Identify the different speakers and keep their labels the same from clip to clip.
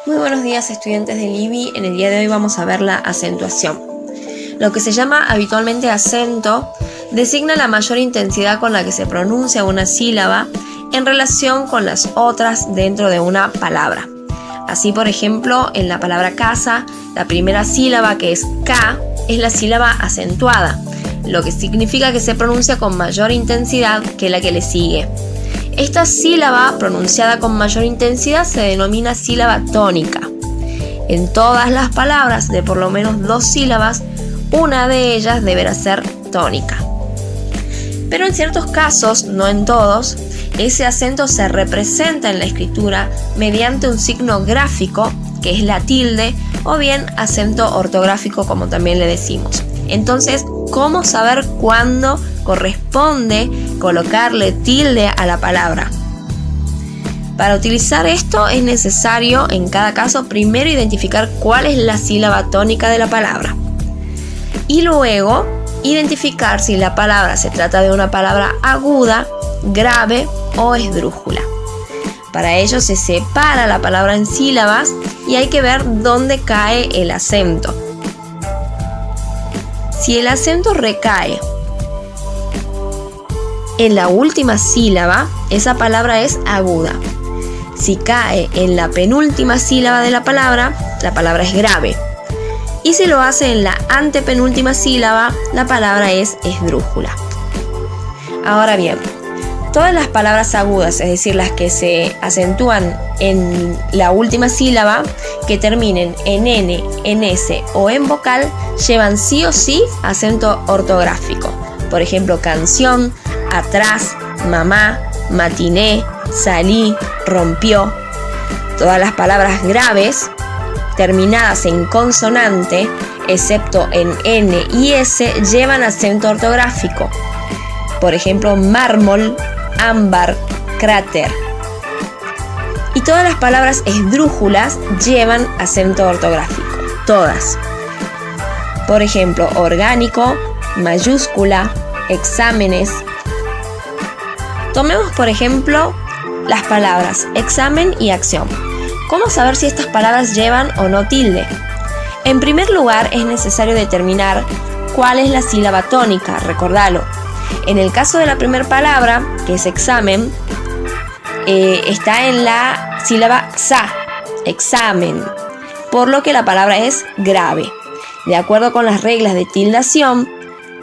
Speaker 1: Muy buenos días, estudiantes del IBI. En el día de hoy vamos a ver la acentuación. Lo que se llama habitualmente acento designa la mayor intensidad con la que se pronuncia una sílaba en relación con las otras dentro de una palabra. Así, por ejemplo, en la palabra casa, la primera sílaba, que es K, es la sílaba acentuada, lo que significa que se pronuncia con mayor intensidad que la que le sigue. Esta sílaba pronunciada con mayor intensidad se denomina sílaba tónica. En todas las palabras de por lo menos dos sílabas, una de ellas deberá ser tónica. Pero en ciertos casos, no en todos, ese acento se representa en la escritura mediante un signo gráfico, que es la tilde, o bien acento ortográfico, como también le decimos. Entonces, ¿cómo saber cuándo corresponde colocarle tilde a la palabra? Para utilizar esto es necesario, en cada caso, primero identificar cuál es la sílaba tónica de la palabra. Y luego, identificar si la palabra se trata de una palabra aguda, grave o esdrújula. Para ello se separa la palabra en sílabas y hay que ver dónde cae el acento. Si el acento recae en la última sílaba, esa palabra es aguda. Si cae en la penúltima sílaba de la palabra es grave. Y si lo hace en la antepenúltima sílaba, la palabra es esdrújula. Ahora bien, todas las palabras agudas, es decir, las que se acentúan en la última sílaba, que terminen en N, en S o en vocal, llevan sí o sí acento ortográfico. Por ejemplo, canción, atrás, mamá, matiné, salí, rompió. Todas las palabras graves, terminadas en consonante, excepto en N y S, llevan acento ortográfico. Por ejemplo, mármol, ámbar, cráter. Y todas las palabras esdrújulas llevan acento ortográfico. Todas. Por ejemplo, orgánico, mayúscula, exámenes. Tomemos, por ejemplo, las palabras examen y acción. ¿Cómo saber si estas palabras llevan o no tilde? En primer lugar, es necesario determinar cuál es la sílaba tónica, recordalo. En el caso de la primera palabra, que es examen, está en la sílaba xa, examen, por lo que la palabra es grave. De acuerdo con las reglas de tildación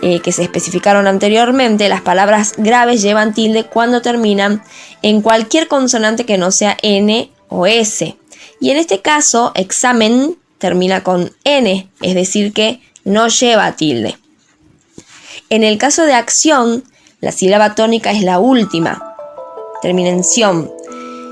Speaker 1: que se especificaron anteriormente, las palabras graves llevan tilde cuando terminan en cualquier consonante que no sea N o S. Y en este caso, examen termina con N, es decir que no lleva tilde. En el caso de acción, la sílaba tónica es la última, termina en ción.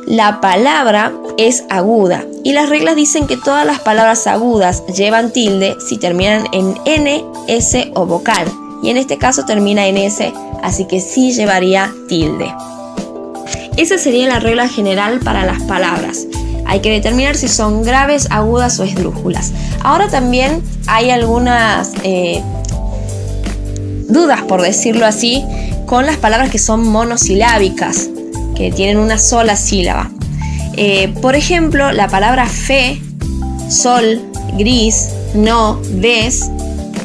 Speaker 1: La palabra es aguda y las reglas dicen que todas las palabras agudas llevan tilde si terminan en N, S o vocal. Y en este caso termina en S, así que sí llevaría tilde. Esa sería la regla general para las palabras. Hay que determinar si son graves, agudas o esdrújulas. Ahora también hay algunas dudas, por decirlo así, con las palabras que son monosilábicas, que tienen una sola sílaba. Por ejemplo, la palabra fe, sol, gris, no, ves,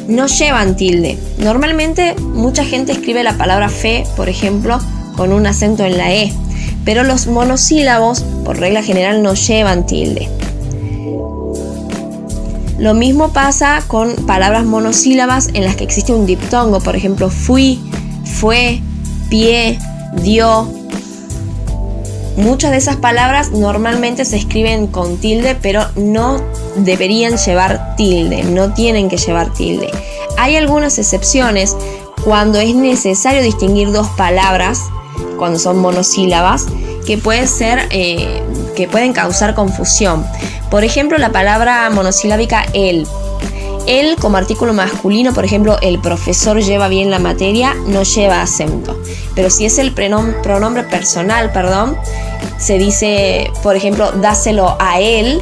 Speaker 1: no llevan tilde. Normalmente mucha gente escribe la palabra fe, por ejemplo, con un acento en la E, pero los monosílabos, por regla general, no llevan tilde. Lo mismo pasa con palabras monosílabas en las que existe un diptongo, por ejemplo, fui, fue, pie, dio. Muchas de esas palabras normalmente se escriben con tilde, pero no deberían llevar tilde, no tienen que llevar tilde. Hay algunas excepciones cuando es necesario distinguir dos palabras, cuando son monosílabas, que pueden causar confusión. Por ejemplo, la palabra monosilábica el. El como artículo masculino, por ejemplo, el profesor lleva bien la materia, no lleva acento. Pero si es el pronombre personal, se dice, por ejemplo, dáselo a él.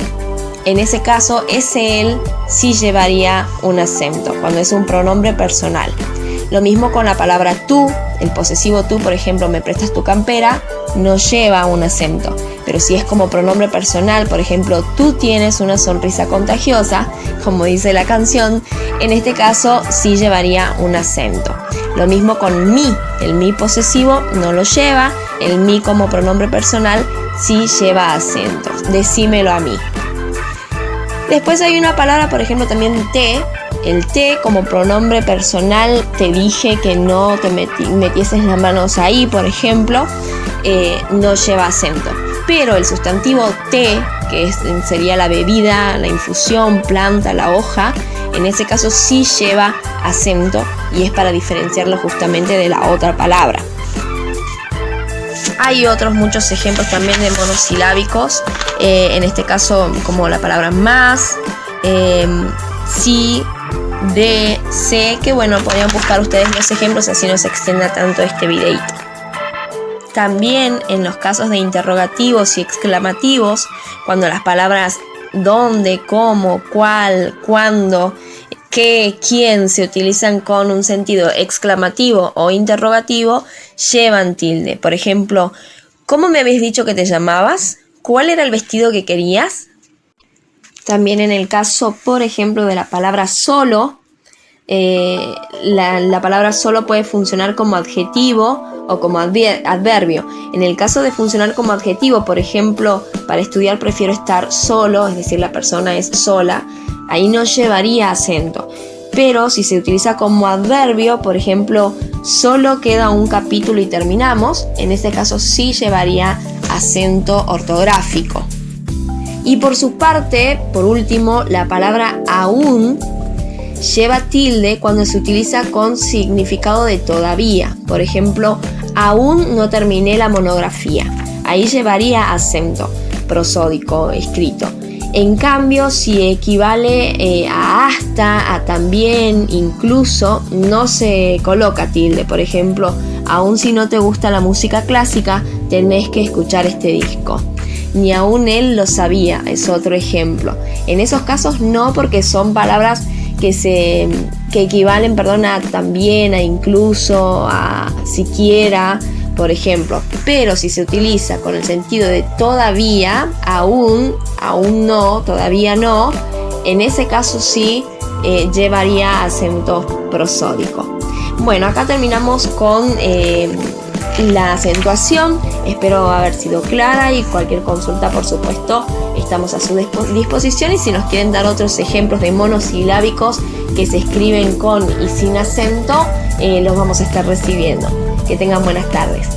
Speaker 1: En ese caso, ese él sí llevaría un acento, cuando es un pronombre personal. Lo mismo con la palabra tú, el posesivo tú, por ejemplo, me prestas tu campera, no lleva un acento. Pero si es como pronombre personal, por ejemplo, tú tienes una sonrisa contagiosa, como dice la canción, en este caso sí llevaría un acento. Lo mismo con mi, el mi posesivo no lo lleva, el mi como pronombre personal sí lleva acento. Decímelo a mí. Después hay una palabra, por ejemplo, también te. El te como pronombre personal, te dije que no te metieses las manos ahí, por ejemplo, no lleva acento. Pero el sustantivo te, que sería la bebida, la infusión, planta, la hoja, en ese caso sí lleva acento y es para diferenciarlo justamente de la otra palabra. Hay otros muchos ejemplos también de monosilábicos, en este caso como la palabra más, sí, de, sé, que bueno, podrían buscar ustedes los ejemplos, así no se extienda tanto este videito. También en los casos de interrogativos y exclamativos, cuando las palabras dónde, cómo, cuál, cuándo, qué, quién se utilizan con un sentido exclamativo o interrogativo, llevan tilde. Por ejemplo, ¿cómo me habéis dicho que te llamabas? ¿Cuál era el vestido que querías? También en el caso, por ejemplo, de la palabra solo, la palabra solo puede funcionar como adjetivo o como adverbio. En el caso de funcionar como adjetivo, por ejemplo, para estudiar prefiero estar solo, es decir, la persona es sola, ahí no llevaría acento. Pero si se utiliza como adverbio, por ejemplo, solo queda un capítulo y terminamos, en ese caso sí llevaría acento ortográfico. Y por su parte, por último, la palabra aún lleva tilde cuando se utiliza con significado de todavía. Por ejemplo, aún no terminé la monografía. Ahí llevaría acento prosódico escrito. En cambio, si equivale a hasta, a también, incluso, no se coloca tilde. Por ejemplo, aún si no te gusta la música clásica, tenés que escuchar este disco. Ni aún él lo sabía, es otro ejemplo. En esos casos no, porque son palabras que equivalen, a también, a incluso, a siquiera, por ejemplo. Pero si se utiliza con el sentido de todavía, aún no, todavía no, en ese caso sí llevaría acento prosódico. Bueno, acá terminamos con la acentuación. Espero haber sido clara y cualquier consulta, por supuesto, estamos a su disposición. Y si nos quieren dar otros ejemplos de monosilábicos que se escriben con y sin acento, los vamos a estar recibiendo. Que tengan buenas tardes.